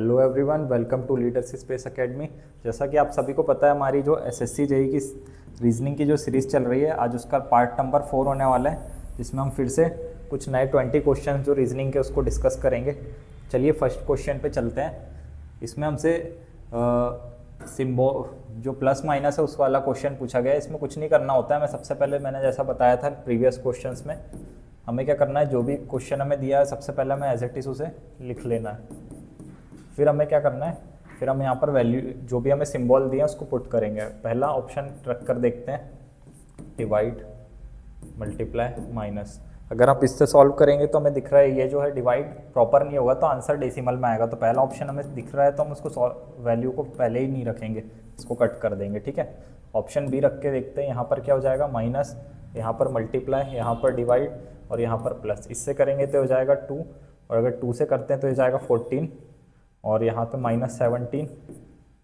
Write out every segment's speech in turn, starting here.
Hello everyone, welcome to leaders space academy. जैसा कि आप सभी को पता है, हमारी जो एसएससी जेई की रीजनिंग की जो सीरीज़ चल रही है, आज उसका पार्ट नंबर 4 होने वाला है, जिसमें हम फिर से कुछ नए 20 क्वेश्चन जो रीजनिंग के उसको डिस्कस करेंगे। चलिए फर्स्ट क्वेश्चन पे चलते हैं। इसमें हमसे सिम्बो जो प्लस माइनस है उस वाला क्वेश्चन पूछा गया है। इसमें कुछ नहीं करना होता है। मैं सबसे पहले मैंने जैसा बताया था प्रीवियस क्वेश्चंस में, हमें क्या करना है, जो भी क्वेश्चन हमें दिया है सबसे पहले हमें एज इट इज उसे लिख लेना है। फिर हमें क्या करना है, फिर हम यहाँ पर वैल्यू जो भी हमें सिंबल दिया उसको पुट करेंगे। पहला ऑप्शन रख कर देखते हैं, डिवाइड मल्टीप्लाई माइनस। अगर आप इससे सॉल्व करेंगे तो हमें दिख रहा है ये जो है डिवाइड प्रॉपर नहीं होगा तो आंसर डेसिमल में आएगा। तो पहला ऑप्शन हमें दिख रहा है तो हम उसको वैल्यू को पहले ही नहीं रखेंगे, इसको कट कर देंगे। ठीक है, ऑप्शन बी रख के देखते हैं। यहाँ पर क्या हो जाएगा, माइनस, यहाँ पर मल्टीप्लाई, यहाँ पर डिवाइड और यहाँ पर प्लस। इससे करेंगे तो हो जाएगा 2, और अगर 2 से करते हैं तो हो जाएगा 14, और यहाँ पे -17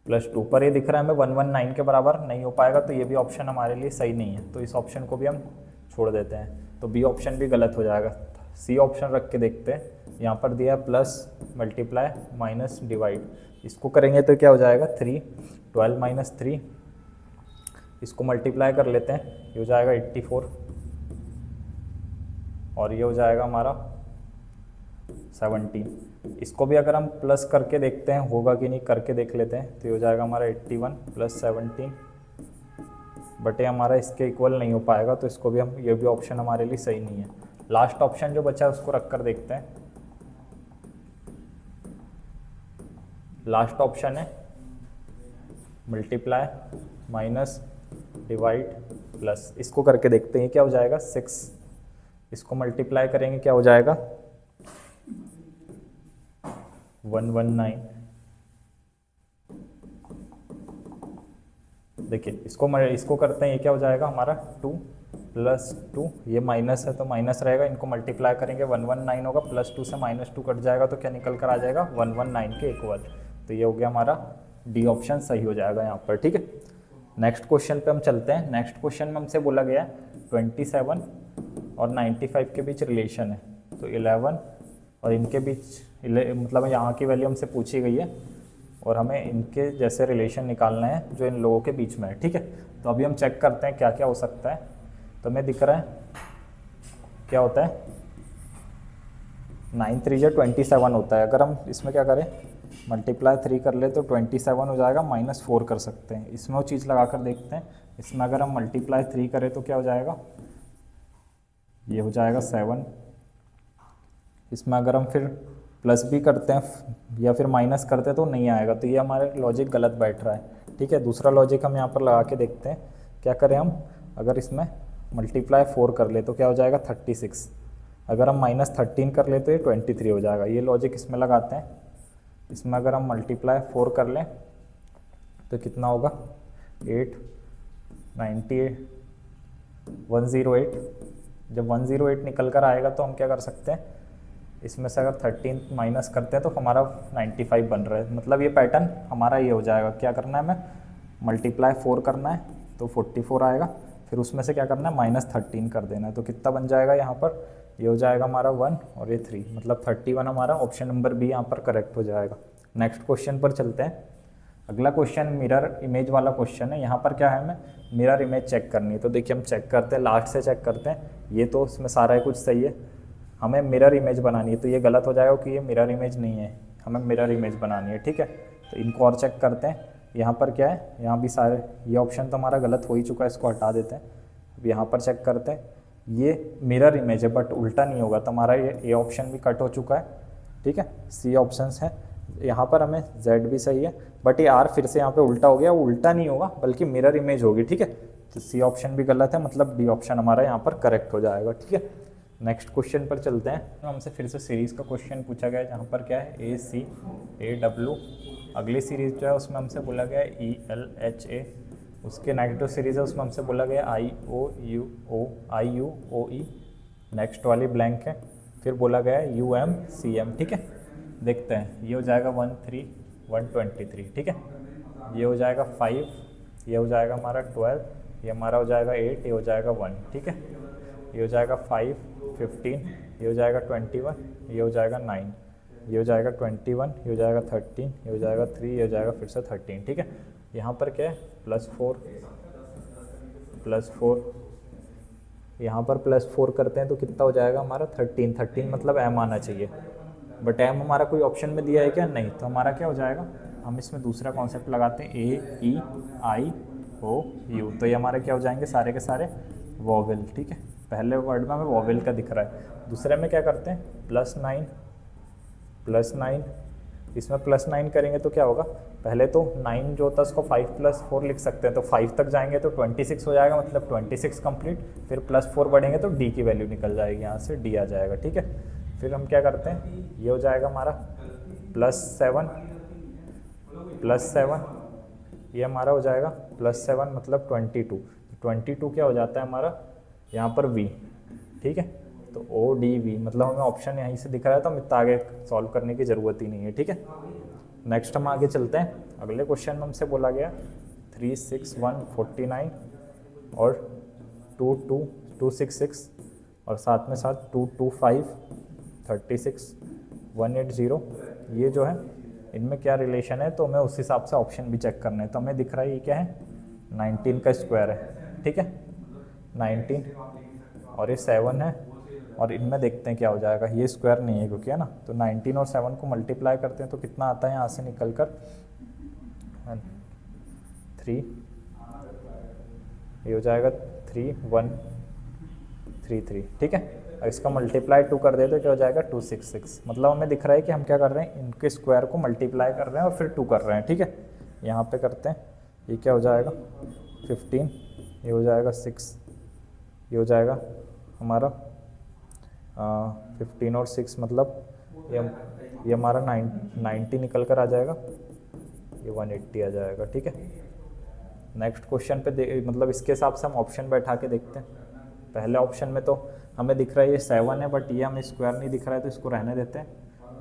+ 2 पर ये दिख रहा है हमें 119 के बराबर नहीं हो पाएगा, तो ये भी ऑप्शन हमारे लिए सही नहीं है। तो इस ऑप्शन को भी हम छोड़ देते हैं, तो बी ऑप्शन भी गलत हो जाएगा। सी ऑप्शन रख के देखते हैं। यहाँ पर दिया प्लस मल्टीप्लाई माइनस डिवाइड, इसको करेंगे तो क्या हो जाएगा 3, 12 - 3, इसको मल्टीप्लाई कर लेते हैं, ये हो जाएगा 84, और ये हो जाएगा हमारा 17। इसको भी अगर हम प्लस करके देखते हैं होगा कि नहीं, करके देख लेते हैं। तो ये हो जाएगा हमारा 81 + 17 बटे हमारा इसके इक्वल नहीं हो पाएगा, तो इसको भी हम, ये भी ऑप्शन हमारे लिए सही नहीं है। लास्ट ऑप्शन जो बचा है उसको रख कर देखते हैं। लास्ट ऑप्शन है मल्टीप्लाई माइनस डिवाइड प्लस, इसको करके देखते हैं क्या हो जाएगा 6। इसको मल्टीप्लाई करेंगे क्या हो जाएगा 119। देखिए इसको करते हैं, ये क्या हो जाएगा हमारा 2 + 2, ये माइनस है तो माइनस रहेगा, इनको मल्टीप्लाई करेंगे 119 होगा, +2 से -2 कट जाएगा तो क्या निकल कर आ जाएगा 119 के इक्वल। तो ये हो गया हमारा डी ऑप्शन सही हो जाएगा यहाँ पर। ठीक है, नेक्स्ट क्वेश्चन पे हम चलते हैं। नेक्स्ट क्वेश्चन में हमसे बोला गया है 27 और 95 के बीच रिलेशन है, तो 11 और इनके बीच मतलब यहाँ की वैल्यू हमसे पूछी गई है और हमें इनके जैसे रिलेशन निकालना है जो इन लोगों के बीच में है। ठीक है, तो अभी हम चेक करते हैं क्या क्या हो सकता है। तो हमें दिख रहा है क्या होता है 9 3 या 27 होता है। अगर हम इसमें क्या करें, मल्टीप्लाई 3 कर ले तो 27 हो जाएगा, -4 कर सकते हैं। इसमें वो चीज़ लगा कर देखते हैं। इसमें अगर हम मल्टीप्लाई 3 करें तो क्या हो जाएगा, ये हो जाएगा 7। इसमें अगर हम फिर प्लस भी करते हैं या फिर माइनस करते हैं तो नहीं आएगा, तो ये हमारे लॉजिक गलत बैठ रहा है। ठीक है, दूसरा लॉजिक हम यहाँ पर लगा के देखते हैं। क्या करें हम, अगर इसमें मल्टीप्लाई 4 कर ले तो क्या हो जाएगा 36, अगर हम -13 कर ले तो ये 23 हो जाएगा। ये लॉजिक इसमें लगाते हैं। इसमें अगर हम मल्टीप्लाई 4 कर लें तो कितना होगा 8 98 108। जब 108 निकल कर आएगा तो हम क्या कर सकते हैं, इसमें से अगर 13 माइनस करते हैं तो हमारा 95 बन रहा है। मतलब ये पैटर्न हमारा ये हो जाएगा। क्या करना है, हमें मल्टीप्लाई 4 करना है तो 44 आएगा, फिर उसमें से क्या करना है -13 कर देना है, तो कितना बन जाएगा यहाँ पर, ये हो जाएगा हमारा 1 और ये 3, मतलब 31 हमारा ऑप्शन नंबर बी यहाँ पर करेक्ट हो जाएगा। नेक्स्ट क्वेश्चन पर चलते हैं। अगला क्वेश्चन मिरर इमेज वाला क्वेश्चन है। यहाँ पर क्या है, हमें मिरर इमेज चेक करनी है। तो देखिए हम चेक करते हैं, लास्ट से चेक करते हैं। ये तो इसमें सारा कुछ सही है, हमें मिरर इमेज बनानी है, तो ये गलत हो जाएगा कि ये मिरर इमेज नहीं है, हमें मिरर इमेज बनानी है। ठीक है, तो इनको और चेक करते हैं। यहाँ पर क्या है, यहाँ भी सारे, ये ऑप्शन तो हमारा गलत हो ही चुका है, इसको हटा देते हैं। अब यहाँ पर चेक करते हैं, ये मिरर इमेज है बट उल्टा नहीं होगा, तो हमारा ये ऑप्शन भी कट हो चुका है। ठीक है, सी ऑप्शंस है। यहाँ पर हमें जेड भी सही है बट ये आर फिर से यहाँ पे उल्टा हो गया, वो उल्टा नहीं होगा बल्कि मिरर इमेज होगी। ठीक है, तो सी ऑप्शन भी गलत है, मतलब डी ऑप्शन हमारा यहाँ पर करेक्ट हो जाएगा। ठीक है, नेक्स्ट क्वेश्चन पर चलते हैं। तो हमसे फिर से सीरीज़ का क्वेश्चन पूछा गया है, जहाँ पर क्या है ए सी ए डब्ल्यू। अगली सीरीज़ जो है उसमें हमसे बोला गया है ई एल एच ए। उसके नेगेटिव सीरीज़ है, उसमें हमसे बोला गया आई यू ओ ई। नेक्स्ट वाली ब्लैंक है, फिर बोला गया है यू एम सी एम। ठीक है, देखते हैं। ये हो जाएगा 13 123। ठीक है, ये हो जाएगा 5, ये हो जाएगा हमारा 12, ये हमारा हो जाएगा 8, ये हो जाएगा 1। ठीक है, ये हो जाएगा 5 15, ये हो जाएगा 21, ये हो जाएगा 9। ये हो जाएगा 21, ये हो जाएगा 13, ये हो जाएगा 3, ये हो जाएगा फिर से 13, ठीक है। यहाँ पर क्या है +4 +4, यहाँ पर +4 करते हैं तो कितना हो जाएगा हमारा 13 मतलब m आना चाहिए, बट m हमारा कोई ऑप्शन में दिया है क्या, नहीं, तो हमारा क्या हो जाएगा, हम इसमें दूसरा कॉन्सेप्ट लगाते हैं AEIOU, तो ये हमारे क्या हो जाएंगे सारे के सारे वॉवेल, ठीक है। पहले वर्ड में हमें वॉवेल का दिख रहा है, दूसरे में क्या करते हैं +9, इसमें +9 करेंगे तो क्या होगा, पहले तो 9 जो होता है उसको 5 + 4 लिख सकते हैं, तो 5 तक जाएंगे तो 26 हो जाएगा, मतलब 26 कंप्लीट, फिर +4 बढ़ेंगे तो d की वैल्यू निकल जाएगी, यहाँ से d आ जाएगा, ठीक है। फिर हम क्या करते हैं, ये हो जाएगा हमारा +7, ये हमारा हो जाएगा +7 मतलब 22 क्या हो जाता है हमारा यहाँ पर v, ठीक है। तो ODV मतलब हमें ऑप्शन यहीं से दिख रहा है, तो हम इतना आगे सॉल्व करने की ज़रूरत ही नहीं है, ठीक है। नेक्स्ट हम आगे चलते हैं, अगले क्वेश्चन में हमसे बोला गया 3, 6, 1, 49 और 2, 2, 266 और साथ में साथ 2, 2, 5, 36, 180, ये जो है इनमें क्या रिलेशन है, तो हमें उस हिसाब से ऑप्शन भी चेक करना है। तो हमें दिख रहा है ये क्या है 19 का स्क्वायर है, ठीक है, 19 और ये 7 है, और इनमें देखते हैं क्या हो जाएगा, ये स्क्वायर नहीं है क्योंकि, है ना, तो 19 और 7 को मल्टीप्लाई करते हैं तो कितना आता है यहाँ से निकल कर 3, ये हो जाएगा 3133, ठीक है। और इसका मल्टीप्लाई 2 कर दे तो क्या हो जाएगा 266, मतलब हमें दिख रहा है कि हम क्या कर रहे हैं, इनके स्क्वायर को मल्टीप्लाई कर रहे हैं और फिर 2 कर रहे हैं, ठीक है। यहाँ पे करते हैं, ये क्या हो जाएगा 15, ये हो जाएगा 6, ये हो जाएगा हमारा 15 और 6 मतलब ये हमारा 90 निकल कर आ जाएगा, ये 180 आ जाएगा, ठीक है। नेक्स्ट क्वेश्चन पे मतलब इसके हिसाब से हम ऑप्शन बैठा के देखते हैं। पहले ऑप्शन में तो हमें दिख रहा है ये 7 है, बट ये हमें स्क्वायर नहीं दिख रहा है तो इसको रहने देते हैं।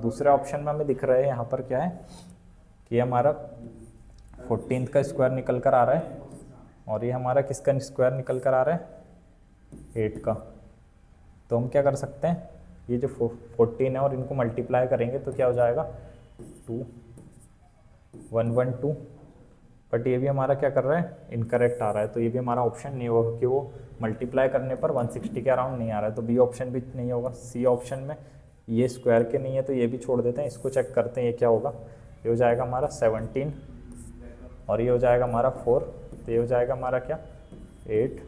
दूसरे ऑप्शन में हमें दिख रहा है यहाँ पर क्या है कि हमारा 14 का स्क्वायर निकल कर आ रहा है, और ये हमारा किसका स्क्वायर निकल कर आ रहा है 8 का। तो हम क्या कर सकते हैं, ये जो 14 है और इनको मल्टीप्लाई करेंगे तो क्या हो जाएगा 112, बट ये भी हमारा क्या कर रहा है इनकरेक्ट आ रहा है, तो ये भी हमारा ऑप्शन नहीं होगा कि वो मल्टीप्लाई करने पर 160 के अराउंड नहीं आ रहा है, तो बी ऑप्शन भी नहीं होगा। सी ऑप्शन में ये स्क्वायर के नहीं है तो ये भी छोड़ देते हैं, इसको चेक करते हैं ये क्या होगा, ये हो जाएगा हमारा 17 और ये हो जाएगा हमारा 4, तो ये हो जाएगा हमारा क्या 8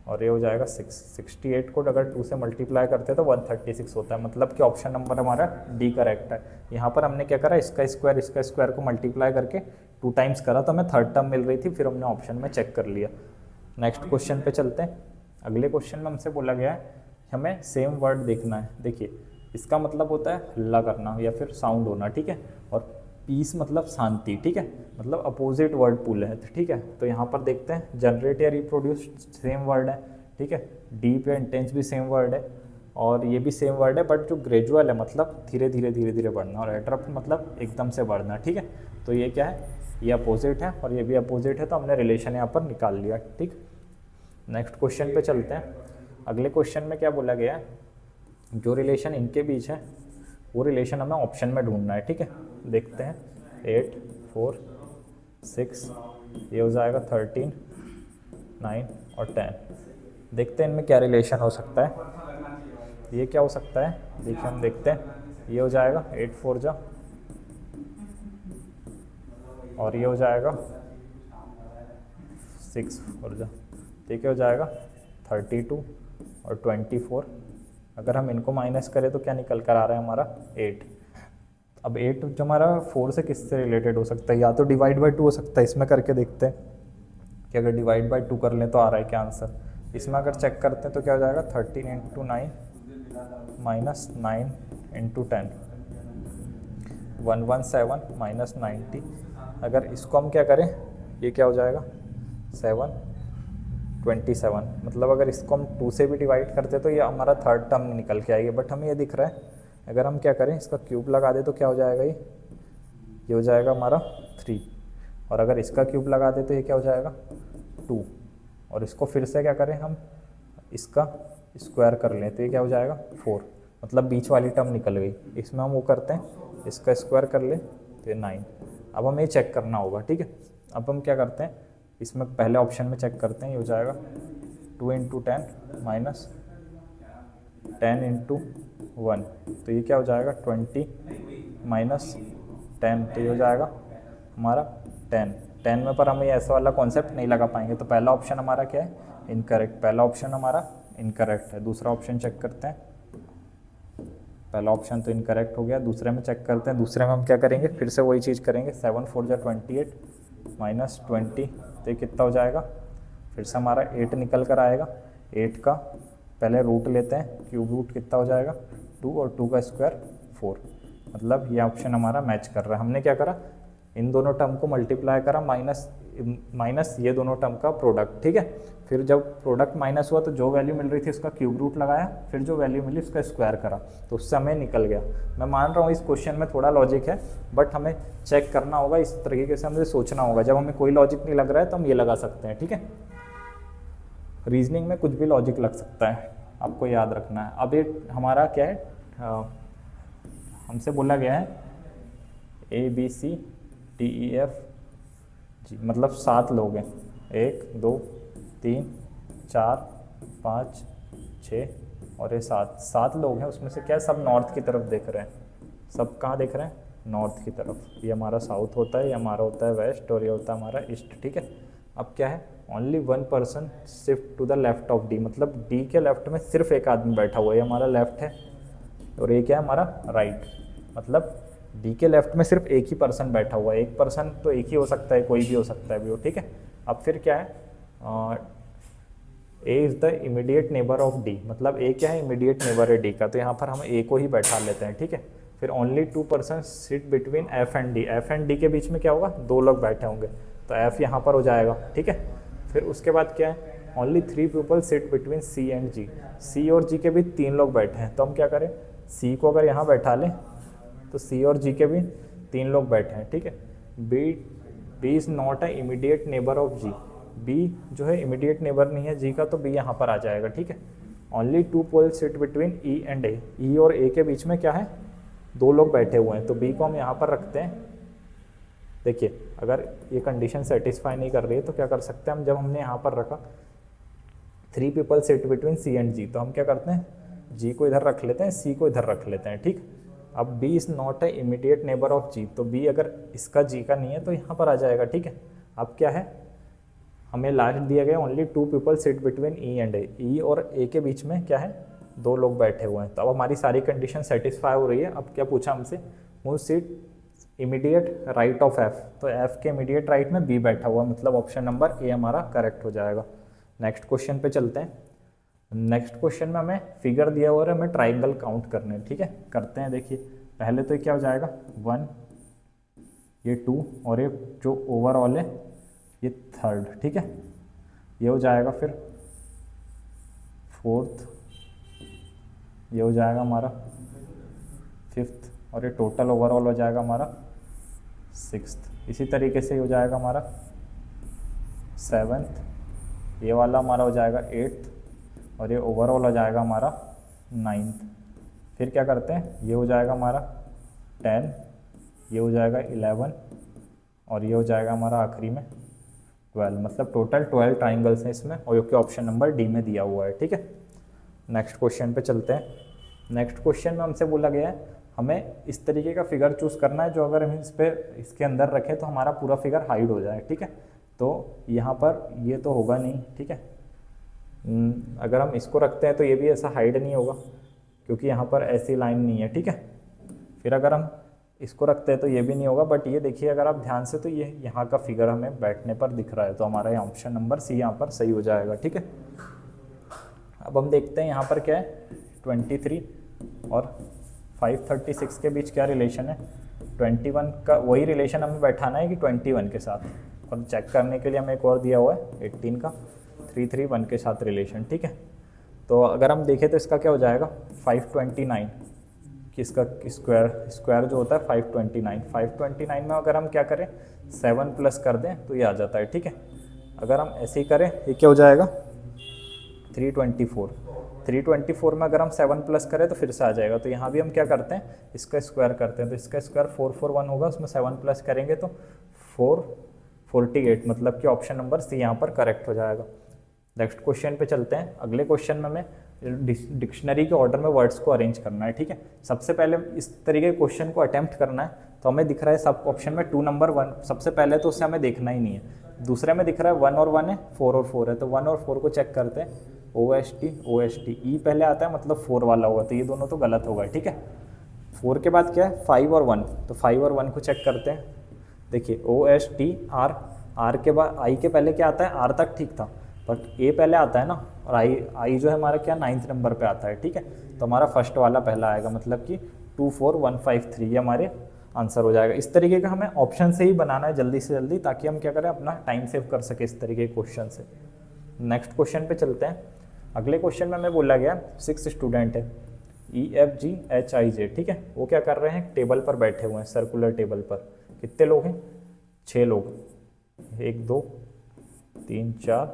और ये हो जाएगा 6। 68 को अगर 2 से मल्टीप्लाई करते हैं तो 136 होता है, मतलब कि ऑप्शन नंबर हमारा डी करेक्ट है। यहाँ पर हमने क्या करा, इसका स्क्वायर को मल्टीप्लाई करके 2 टाइम्स करा तो हमें थर्ड टर्म मिल रही थी, फिर हमने ऑप्शन में चेक कर लिया। नेक्स्ट क्वेश्चन पे चलते हैं। अगले क्वेश्चन में हमसे बोला गया है हमें सेम वर्ड देखना है। देखिए इसका मतलब होता है हल्ला करना या फिर साउंड होना, ठीक है, और पीस मतलब शांति, ठीक है, मतलब अपोजिट वर्ड पुल है, ठीक है। तो यहाँ पर देखते हैं जनरेट या रिप्रोड्यूस सेम वर्ड है, ठीक है, डीप या इंटेंस भी सेम वर्ड है और ये भी सेम वर्ड है, बट जो ग्रेजुअल है मतलब धीरे धीरे बढ़ना, और एट्रप्ट मतलब एकदम से बढ़ना, ठीक है। तो ये क्या है, ये अपोजिट है और ये भी अपोजिट है, तो हमने रिलेशन यहाँ पर निकाल लिया, ठीक। नेक्स्ट क्वेश्चन पे चलते हैं। अगले क्वेश्चन में क्या बोला गया है, जो रिलेशन इनके बीच है वो रिलेशन हमें ऑप्शन में ढूंढना है, ठीक है। देखते हैं 8, 4, 6, ये हो जाएगा 13, 9 और 10। देखते हैं इनमें क्या रिलेशन हो सकता है। ये क्या हो सकता है, देखिए हम देखते हैं, ये हो जाएगा 8 4 जा और ये हो जाएगा 6 4 जा, ठीक है, हो जाएगा 32 और 24। अगर हम इनको माइनस करें तो क्या निकल कर आ रहा है हमारा 8। अब 8 जो हमारा 4 से किससे रिलेटेड हो सकता है, या तो डिवाइड बाय 2 हो सकता है, इसमें करके देखते हैं कि अगर डिवाइड बाय 2 कर लें तो आ रहा है क्या आंसर। इसमें अगर चेक करते हैं तो क्या हो जाएगा 13 × 9 माइनस 9 × 10, 117 माइनस 90। अगर इसको हम क्या करें, ये क्या हो जाएगा 7 27, मतलब अगर इसको हम 2 से भी डिवाइड करते तो ये हमारा थर्ड टर्म निकल के आएगी, बट हमें ये दिख रहा है अगर हम क्या करें इसका क्यूब लगा दे तो क्या हो जाएगा, ये हो जाएगा हमारा 3, और अगर इसका क्यूब लगा दे तो ये क्या हो जाएगा 2, और इसको फिर से क्या करें हम इसका स्क्वायर कर लें तो ये क्या हो जाएगा 4। मतलब बीच वाली टर्म निकल गई। इसमें हम वो करते हैं, इसका स्क्वायर कर ले तो ये 9। अब हमें चेक करना होगा, ठीक है। अब हम क्या करते हैं, इसमें पहले ऑप्शन में चेक करते हैं, ये हो जाएगा 2 × 10 माइनस 10 × 1, तो ये क्या हो जाएगा 20 माइनस 10, तो ये हो जाएगा हमारा 10 में, पर हम ये ऐसा वाला कॉन्सेप्ट नहीं लगा पाएंगे, तो पहला ऑप्शन हमारा क्या है, इनकरेक्ट। पहला ऑप्शन हमारा इनकरेक्ट है। दूसरा ऑप्शन चेक करते हैं, पहला ऑप्शन तो इनकरेक्ट हो गया। दूसरे में चेक करते हैं, दूसरे में हम क्या करेंगे, फिर से वही चीज़ करेंगे। 7 × 4 = 28 माइनस 20, तो ये कितना हो जाएगा, फिर से हमारा 8 निकल कर आएगा। 8 का पहले रूट लेते हैं, क्यूब रूट कितना हो जाएगा 2, और 2 का स्क्वायर 4, मतलब ये ऑप्शन हमारा मैच कर रहा है। हमने क्या करा, इन दोनों टर्म को मल्टीप्लाई करा, माइनस ये दोनों टर्म का प्रोडक्ट, ठीक है। फिर जब प्रोडक्ट माइनस हुआ तो जो वैल्यू मिल रही थी उसका क्यूब रूट लगाया, फिर जो वैल्यू मिली उसका स्क्वायर करा, तो उससे हमें निकल गया। मैं मान रहा हूँ इस क्वेश्चन में थोड़ा लॉजिक है, बट हमें चेक करना होगा, इस तरीके से हमें सोचना होगा। जब हमें कोई लॉजिक नहीं लग रहा है तो हम ये लगा सकते हैं, ठीक है। रीजनिंग में कुछ भी लॉजिक लग सकता है, आपको याद रखना है। अब ये हमारा क्या है, हमसे बोला गया है ABCDEF जी, मतलब 7 लोग हैं, 1 2 3 4 5 6 और ये 7 लोग हैं। उसमें से क्या है, सब नॉर्थ की तरफ देख रहे हैं। सब कहाँ देख रहे हैं, नॉर्थ की तरफ। ये हमारा साउथ होता है, ये हमारा होता है वेस्ट, और ये होता है हमारा ईस्ट, ठीक है। अब क्या है, only 1 person shift to the left of D, मतलब डी के लेफ्ट में सिर्फ एक आदमी बैठा हुआ है, ये हमारा लेफ्ट है, और ये क्या है हमारा राइट। मतलब डी के लेफ्ट में सिर्फ एक ही पर्सन बैठा हुआ है। एक पर्सन तो एक ही हो सकता है, कोई भी हो सकता है भी वो, ठीक है। अब फिर क्या है, A is the immediate neighbour of D, मतलब ए क्या है, इमीडिएट नेबर है डी का, तो यहाँ पर हम ए को ही बैठा लेते हैं, ठीक है। फिर only 2 person sit between F and D, F and D के बीच में क्या होगा, 2 लोग बैठे होंगे, तो एफ यहाँ पर हो जाएगा, ठीक है। फिर उसके बाद क्या है, only 3 people sit between C and G, C और जी के भी 3 लोग बैठे हैं, तो हम क्या करें, सी को अगर यहाँ बैठा लें तो सी और जी के भी 3 लोग बैठे हैं, ठीक है। B is not a immediate neighbour of G, B जो है इमीडिएट नेबर नहीं है जी का, तो बी यहाँ पर आ जाएगा, ठीक है। Only 2 people sit between E and A, E और ए के बीच में क्या है, 2 लोग बैठे हुए हैं, तो बी को हम यहाँ पर रखते हैं। देखिए अगर ये कंडीशन सेटिस्फाई नहीं कर रही है तो क्या कर सकते हैं हम, जब हमने यहाँ पर रखा 3 people sit between C and G, तो हम क्या करते हैं, जी को इधर रख लेते हैं, सी को इधर रख लेते हैं, ठीक। अब B is not a immediate neighbour of G, तो बी अगर इसका जी का नहीं है तो यहाँ पर आ जाएगा, ठीक है। अब क्या है, हमें लास्ट दिया गया only 2 people sit between E and A, E और ए के बीच में क्या है, 2 लोग बैठे हुए हैं, तो अब हमारी सारी कंडीशन सेटिस्फाई हो रही है। अब क्या पूछा हमसे, who sit immediate right of F, तो एफ के इमीडिएट राइट में बी बैठा हुआ, मतलब ऑप्शन नंबर ए हमारा करेक्ट हो जाएगा। नेक्स्ट क्वेश्चन पे चलते हैं। नेक्स्ट क्वेश्चन में हमें फिगर दिया हुआ है, हमें ट्राइंगल काउंट करने हैं, ठीक है। करते हैं, देखिए पहले तो ये क्या हो जाएगा 1, ये 2, और ये जो ओवरऑल है ये 3rd, ठीक है। ये हो जाएगा फिर 4th, ये हो जाएगा हमारा 5th, और ये टोटल ओवरऑल हो जाएगा हमारा 6th। इसी तरीके से हो जाएगा हमारा 7th, ये वाला हमारा हो जाएगा 8th, और ये ओवरऑल हो जाएगा हमारा 9th। फिर क्या करते हैं, ये हो जाएगा हमारा 10, ये हो जाएगा 11, और ये हो जाएगा हमारा आखिरी में 12, मतलब टोटल 12 ट्राइंगल्स हैं इसमें, और क्योंकि ऑप्शन नंबर डी में दिया हुआ है, ठीक है। नेक्स्ट क्वेश्चन पे चलते हैं। नेक्स्ट क्वेश्चन में हमसे बोला गया है हमें इस तरीके का फिगर चूज़ करना है जो अगर हम इसके अंदर रखें तो हमारा पूरा फिगर हाइड हो जाए, ठीक है। तो यहाँ पर ये तो होगा नहीं, ठीक है। अगर हम इसको रखते हैं तो ये भी ऐसा हाइड नहीं होगा क्योंकि यहाँ पर ऐसी लाइन नहीं है, ठीक है। फिर अगर हम इसको रखते हैं तो ये भी नहीं होगा, बट ये देखिए अगर आप ध्यान से तो ये यहाँ का फिगर हमें बैठने पर दिख रहा है, तो हमारा यहाँ ऑप्शन नंबर सी यहाँ पर सही हो जाएगा, ठीक है। अब हम देखते हैं यहाँ पर क्या है, 23 और 536 के बीच क्या रिलेशन है। 21 का वही रिलेशन हमें बैठाना है कि 21 के साथ, और चेक करने के लिए हमें एक और दिया हुआ है 18 का 331 के साथ रिलेशन, ठीक है। तो अगर हम देखें तो इसका क्या हो जाएगा 529, कि इसका स्क्वायर जो होता है 529 में अगर हम क्या करें 7 प्लस कर दें तो ये आ जाता है, ठीक है। अगर हम ऐसे ही करें ये क्या हो जाएगा 324, 324 में अगर हम 7 प्लस करें तो फिर से आ जाएगा। तो यहाँ भी हम क्या करते हैं, इसका स्क्वायर करते हैं। तो इसका स्क्वायर 441 होगा, उसमें 7 प्लस करेंगे तो 448, मतलब कि ऑप्शन नंबर सी यहाँ पर करेक्ट हो जाएगा। नेक्स्ट क्वेश्चन पे चलते हैं। अगले क्वेश्चन में हमें डिक्शनरी के ऑर्डर में वर्ड्स को अरेंज करना है, ठीक है। सबसे पहले इस तरीके के क्वेश्चन को अटेम्प्ट करना है। तो हमें दिख रहा है सब ऑप्शन में 2 नंबर 1, सबसे पहले तो उससे हमें देखना ही नहीं है। दूसरे में दिख रहा है 1 और 1 है, 4 और 4 है, तो 1 और 4 को चेक करते हैं। OST ई पहले आता है, मतलब 4 वाला होगा, तो ये दोनों तो गलत होगा, ठीक है। 4 के बाद क्या है, 5 और 1, तो 5 और 1 को चेक करते हैं। देखिए OST आर के बाद आई के पहले क्या आता है, आर तक ठीक था, बट ए पहले आता है ना, और आई जो है हमारा क्या 9th नंबर पे आता है, ठीक है। तो हमारा फर्स्ट वाला पहला आएगा, मतलब कि 24153, ये हमारे आंसर हो जाएगा। इस तरीके का हमें ऑप्शन से ही बनाना है जल्दी से जल्दी, ताकि हम क्या करें, अपना टाइम सेव कर सके इस तरीके के क्वेश्चन से। नेक्स्ट क्वेश्चन पे चलते हैं। अगले क्वेश्चन में हमें बोला गया 6 स्टूडेंट है, EFGHIJ, ठीक है। वो क्या कर रहे हैं, टेबल पर बैठे हुए हैं, सर्कुलर टेबल पर। कितने लोग हैं, 6 लोग, 1 2 3 4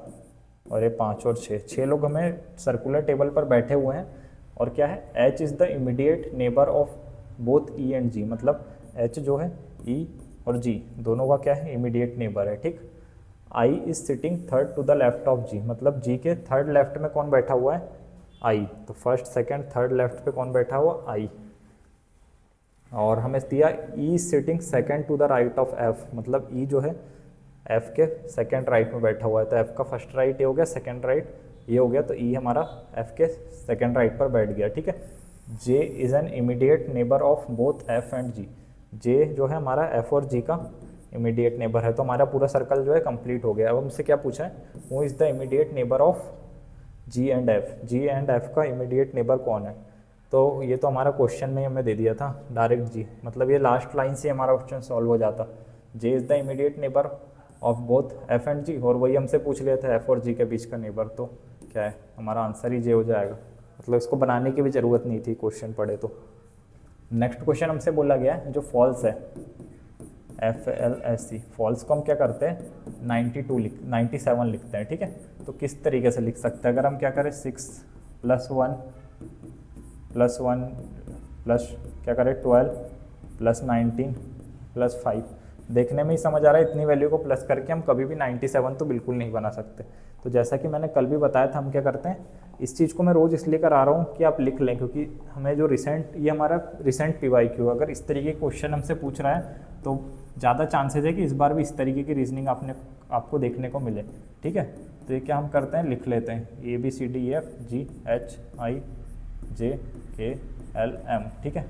और ये 5 और 6 लोग हमें सर्कुलर टेबल पर बैठे हुए हैं। और क्या है, H is the immediate neighbour of both E and G, मतलब H जो है E और G दोनों का क्या है, इमीडिएट नेबर है, ठीक। I is sitting third to the left of G, मतलब G के थर्ड लेफ्ट में कौन बैठा हुआ है, I। तो फर्स्ट सेकंड थर्ड लेफ्ट पे कौन बैठा हुआ, I। और हमें दिया E is sitting second to the right of F, मतलब E जो है F के सेकंड राइट में बैठा हुआ है। तो F का फर्स्ट राइट ये हो गया, सेकंड राइट ये हो गया, तो E हमारा F के सेकंड राइट पर बैठ गया, ठीक है। J is an immediate neighbour of both F and G, J जो है हमारा F और G का इमीडिएट नेबर है। तो हमारा पूरा सर्कल जो है कंप्लीट हो गया। अब हमसे क्या पूछा है, वो is the immediate neighbour of G and F, G and F का इमीडिएट नेबर कौन है। तो ये तो हमारा क्वेश्चन में हमें दे दिया था डायरेक्ट G, मतलब ये लास्ट लाइन से हमारा क्वेश्चन सॉल्व हो जाता। J is the immediate neighbour of both F and G, और वही हमसे पूछ लिया था F और G के बीच का नेबर, तो क्या है हमारा आंसर ही J हो जाएगा। मतलब इसको बनाने की भी ज़रूरत नहीं थी क्वेश्चन पढ़े तो। नेक्स्ट क्वेश्चन हमसे बोला गया है जो फॉल्स है, FLSC, फॉल्स को हम क्या करते हैं, 97 लिखते हैं, ठीक है। तो किस तरीके से लिख सकते हैं, अगर हम क्या करें 6 + 1 + 1 प्लस क्या करें 12 + 19 + 5, देखने में ही समझ आ रहा है इतनी वैल्यू को प्लस करके हम कभी भी 97 तो बिल्कुल नहीं बना सकते। तो जैसा कि मैंने कल भी बताया था, हम क्या करते हैं, इस चीज़ को मैं रोज़ इसलिए करा रहा हूँ कि आप लिख लें, क्योंकि हमें जो ये हमारा रिसेंट PYQ, अगर इस तरीके के क्वेश्चन हमसे पूछ रहा है तो ज़्यादा चांसेस है कि इस बार भी इस तरीके की रीजनिंग आपको देखने को मिले, ठीक है। तो ये क्या हम करते हैं, लिख लेते हैं ABCDEFGHIJKLM, ठीक है,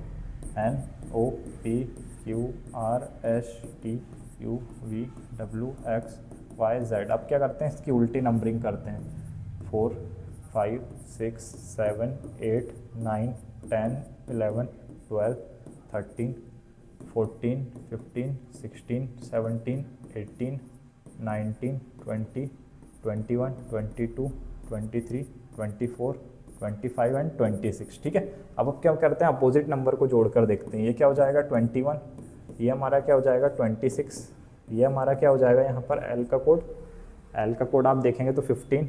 NOPQRSTUVWXYZ। अब क्या करते हैं, इसकी उल्टी नंबरिंग करते हैं, 4 5 6 7 8 9 10 11 12 13 14 15 16 17 18 19 20 21 22 23 24 25 एंड 26, ठीक है। अब क्या करते हैं, अपोजिट नंबर को जोड़कर देखते हैं। ये क्या हो जाएगा 21, ये हमारा क्या हो जाएगा 26, ये हमारा क्या हो जाएगा, यहाँ पर L का कोड आप देखेंगे तो 15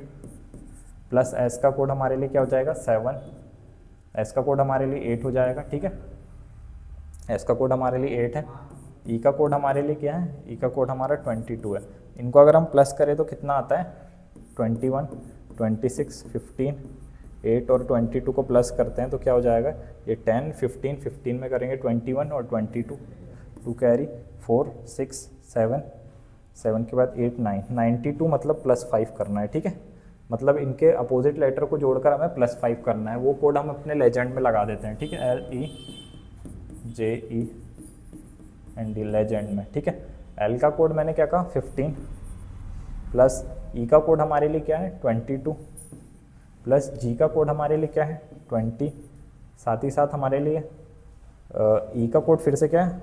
प्लस S का कोड हमारे लिए क्या हो जाएगा 7, S का कोड हमारे लिए 8 हो जाएगा, ठीक है। S का कोड हमारे लिए 8 है, E का कोड हमारे लिए क्या है, E का कोड हमारा 22 है। इनको अगर हम प्लस करें तो कितना आता है 21 26 15, 8 और 22 को प्लस करते हैं तो क्या हो जाएगा, ये 10 15 15 में करेंगे 21 और 22 2 कैरी 4 6 7 7 के बाद 8 9 92, मतलब +5 करना है, ठीक है। मतलब इनके अपोजिट लेटर को जोड़कर हमें +5 करना है। वो कोड हम अपने लेजेंड में लगा देते हैं, ठीक है, LEJEND लेजेंड में, ठीक है। L का कोड मैंने क्या कहा 15 प्लस E का कोड हमारे लिए क्या है 22 प्लस G का कोड हमारे लिए क्या है 20, साथ ही साथ हमारे लिए E का कोड फिर से क्या है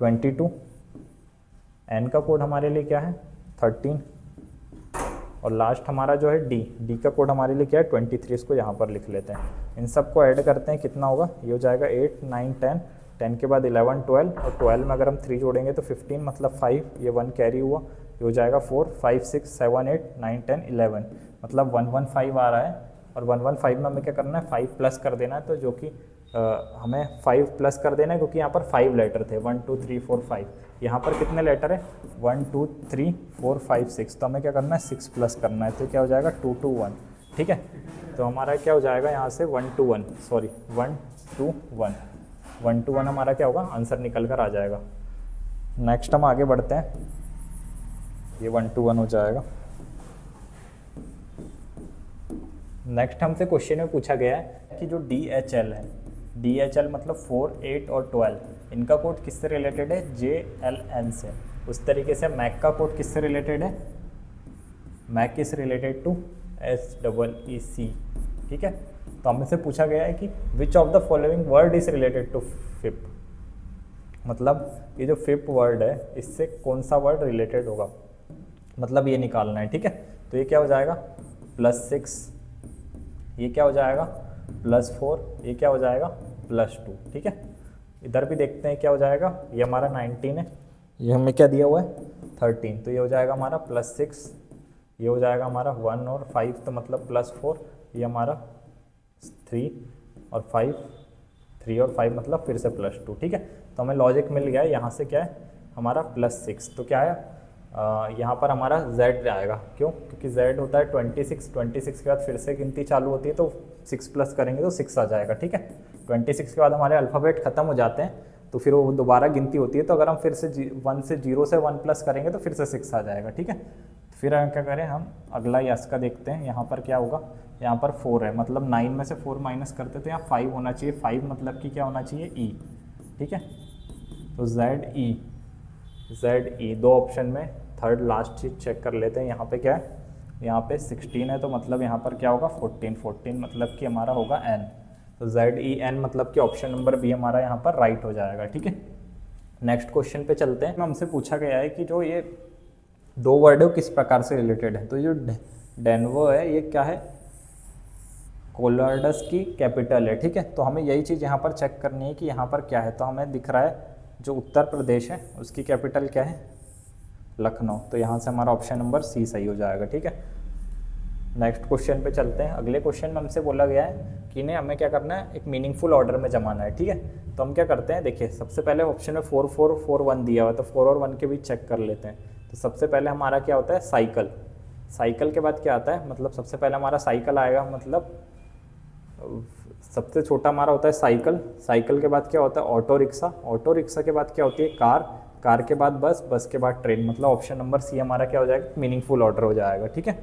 22, N का कोड हमारे लिए क्या है 13 और लास्ट हमारा जो है D का कोड हमारे लिए क्या है 23। इसको यहाँ पर लिख लेते हैं। इन सबको ऐड करते हैं, कितना होगा, ये हो जाएगा 8 9 10, 10 के बाद 11 12 और 12 में अगर हम 3 जोड़ेंगे तो 15, मतलब 5, ये 1 कैरी हुआ, ये हो जाएगा 4 5 6 7 8 9 10 11, मतलब 115 आ रहा है और 115 में हमें क्या करना है 5 प्लस कर देना है, तो जो कि हमें 5 प्लस कर देना है क्योंकि यहाँ पर 5 लेटर थे 1 2 3 4 5, यहाँ पर कितने लेटर है 1 2 3 4 5 6, तो हमें क्या करना है 6 प्लस करना है, तो क्या हो जाएगा 2 2 1। ठीक है, तो हमारा क्या हो जाएगा यहाँ से 1 2 1 सॉरी 1 2 1 1 2 1 हमारा क्या होगा आंसर निकल कर आ जाएगा। नेक्स्ट हम आगे बढ़ते हैं, ये 1 2 1 हो जाएगा। नेक्स्ट हमसे क्वेश्चन में पूछा गया है कि जो DHL है, DHL मतलब 4 8 और 12, इनका कोड किससे रिलेटेड है JLN से। उस तरीके से मैक का कोड किससे रिलेटेड है, mac is related to SEEC। ठीक है, तो हमें से पूछा गया है कि which of the following word is related to FIP, मतलब ये जो FIP वर्ड है इससे कौन सा वर्ड रिलेटेड होगा, मतलब ये निकालना है। ठीक है, तो ये क्या हो जाएगा +6, ये क्या हो जाएगा +4, ये क्या हो जाएगा +2। ठीक है, इधर भी देखते हैं क्या हो जाएगा, ये हमारा 19 है, ये हमें क्या दिया हुआ है 13, तो ये हो जाएगा हमारा +6, ये हो जाएगा हमारा 1 और 5 तो मतलब +4, ये हमारा 3 और 5, 3 और 5 मतलब फिर से +2। ठीक है, तो हमें लॉजिक मिल गया है, यहाँ से क्या है हमारा +6, तो क्या है यहाँ पर हमारा Z आएगा। क्यों, क्योंकि Z होता है 26, 26 के बाद फिर से गिनती चालू होती है तो 6 प्लस करेंगे तो 6 आ जाएगा। ठीक है, 26 के बाद हमारे अल्फ़ाबेट ख़त्म हो जाते हैं तो फिर वो दोबारा गिनती होती है, तो अगर हम फिर से 1 से 0 से 1 प्लस करेंगे तो फिर से 6 आ जाएगा। ठीक है, फिर हम क्या करें, हम अगला यस का देखते हैं, यहाँ पर क्या होगा, यहाँ पर 4 है मतलब 9 में से 4 माइनस करते तो यहाँ 5 होना चाहिए, 5 मतलब कि क्या होना चाहिए E। ठीक है, तो ZE दो ऑप्शन में थर्ड लास्ट चीज़ चेक कर लेते हैं, यहाँ पे क्या है, यहाँ पे 16 है तो मतलब यहाँ पर क्या होगा 14, 14 मतलब कि हमारा होगा N, तो ZEN मतलब कि ऑप्शन नंबर बी हमारा यहाँ पर राइट हो जाएगा। ठीक है, नेक्स्ट क्वेश्चन पे चलते हैं। हमसे पूछा गया है कि जो ये दो वर्ड है वो किस प्रकार से रिलेटेड है, तो जो डेनवो है ये क्या है कोलोराडस की कैपिटल है। ठीक है, तो हमें यही चीज़ यहाँ पर चेक करनी है कि यहाँ पर क्या है, तो हमें दिख रहा है जो उत्तर प्रदेश है उसकी कैपिटल क्या है लखनऊ, तो यहाँ से हमारा ऑप्शन नंबर सी सही हो जाएगा। ठीक है, नेक्स्ट क्वेश्चन पे चलते हैं। अगले क्वेश्चन में हमसे बोला गया है कि इन्हें हमें क्या करना है एक मीनिंगफुल ऑर्डर में जमाना है। ठीक है, तो हम क्या करते हैं, देखिए सबसे पहले ऑप्शन में 4 4 4 1 दिया हुआ है, तो 4 और 1 के बीच चेक कर लेते हैं। तो सबसे पहले हमारा क्या होता है साइकिल, साइकिल के बाद क्या आता है, मतलब सबसे पहले हमारा साइकिल आएगा, मतलब सबसे छोटा हमारा होता है साइकिल, साइकिल के बाद क्या होता है ऑटो रिक्शा, ऑटो रिक्शा के बाद क्या होती है कार, कार के बाद बस, बस के बाद ट्रेन, मतलब ऑप्शन नंबर सी हमारा क्या हो जाएगा मीनिंगफुल ऑर्डर हो जाएगा। ठीक है,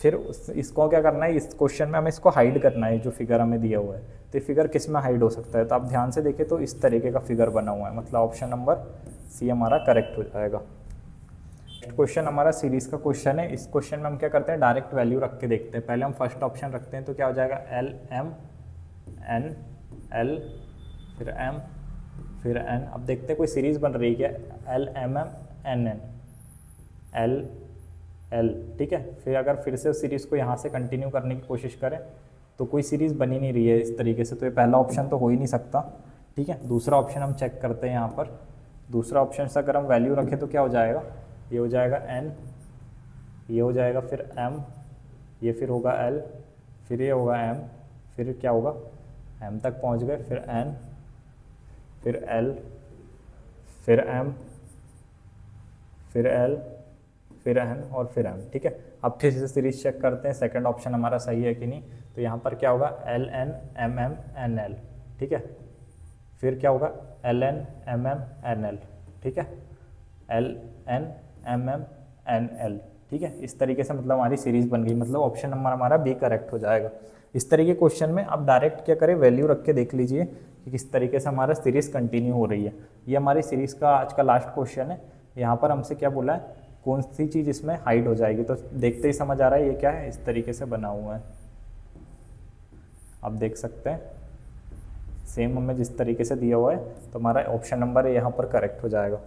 फिर इसको क्या करना है, इस क्वेश्चन में हमें इसको हाइड करना है, जो फिगर हमें दिया हुआ है, तो ये फिगर किस में हाइड हो सकता है, तो आप ध्यान से देखें तो इस तरीके का फिगर बना हुआ है, मतलब ऑप्शन नंबर सी हमारा करेक्ट हो जाएगा। क्वेश्चन हमारा सीरीज का क्वेश्चन है, इस क्वेश्चन में हम क्या करते हैं डायरेक्ट वैल्यू रख के देखते हैं। पहले हम फर्स्ट ऑप्शन रखते हैं, तो क्या हो जाएगा L M N L फिर M फिर N। अब देखते हैं कोई सीरीज बन रही है क्या, L M M N N L L। ठीक है, फिर अगर फिर से उस सीरीज़ को यहाँ से कंटिन्यू करने की कोशिश करें तो कोई सीरीज़ बनी नहीं रही है इस तरीके से, तो ये पहला ऑप्शन तो हो ही नहीं सकता। ठीक है, दूसरा ऑप्शन हम चेक करते हैं, यहाँ पर दूसरा ऑप्शन से अगर हम वैल्यू रखें तो क्या हो जाएगा, ये हो जाएगा N, ये हो जाएगा फिर M, ये फिर होगा L, फिर ये होगा M, फिर क्या होगा M तक पहुँच गए, फिर N, फिर L, फिर M, फिर L, फिर N और फिर M। ठीक है, अब फिर से सीरीज चेक करते हैं सेकंड ऑप्शन हमारा सही है कि नहीं, तो यहाँ पर क्या होगा L N M M N L। ठीक है, फिर क्या होगा L N M M N L। ठीक है, L N M M N L। ठीक है, इस तरीके से मतलब हमारी सीरीज बन गई, मतलब ऑप्शन नंबर हमारा बी करेक्ट हो जाएगा। इस तरीके क्वेश्चन में आप डायरेक्ट क्या करें वैल्यू रख के देख लीजिए कि किस तरीके से हमारा सीरीज कंटिन्यू हो रही है। ये हमारी सीरीज का आज का लास्ट क्वेश्चन है। यहाँ पर हमसे क्या बोला है कौन सी चीज़ इसमें हाइड हो जाएगी, तो देखते ही समझ आ रहा है ये क्या है, इस तरीके से बना हुआ है, आप देख सकते हैं सेम हमें जिस तरीके से दिया हुआ है, तो हमारा ऑप्शन नंबर है यहाँ पर करेक्ट हो जाएगा।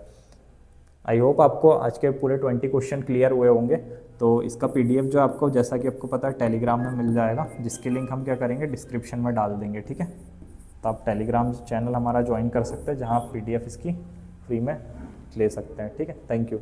आई होप आपको आज के पूरे 20 क्वेश्चन क्लियर हुए होंगे। तो इसका PDF जो आपको जैसा कि आपको पता है टेलीग्राम में मिल जाएगा, जिसकी लिंक हम क्या करेंगे डिस्क्रिप्शन में डाल देंगे। ठीक है, तो आप टेलीग्राम चैनल हमारा ज्वाइन कर सकते हैं, जहाँ आप PDF इसकी फ्री में ले सकते हैं। ठीक है, थैंक यू।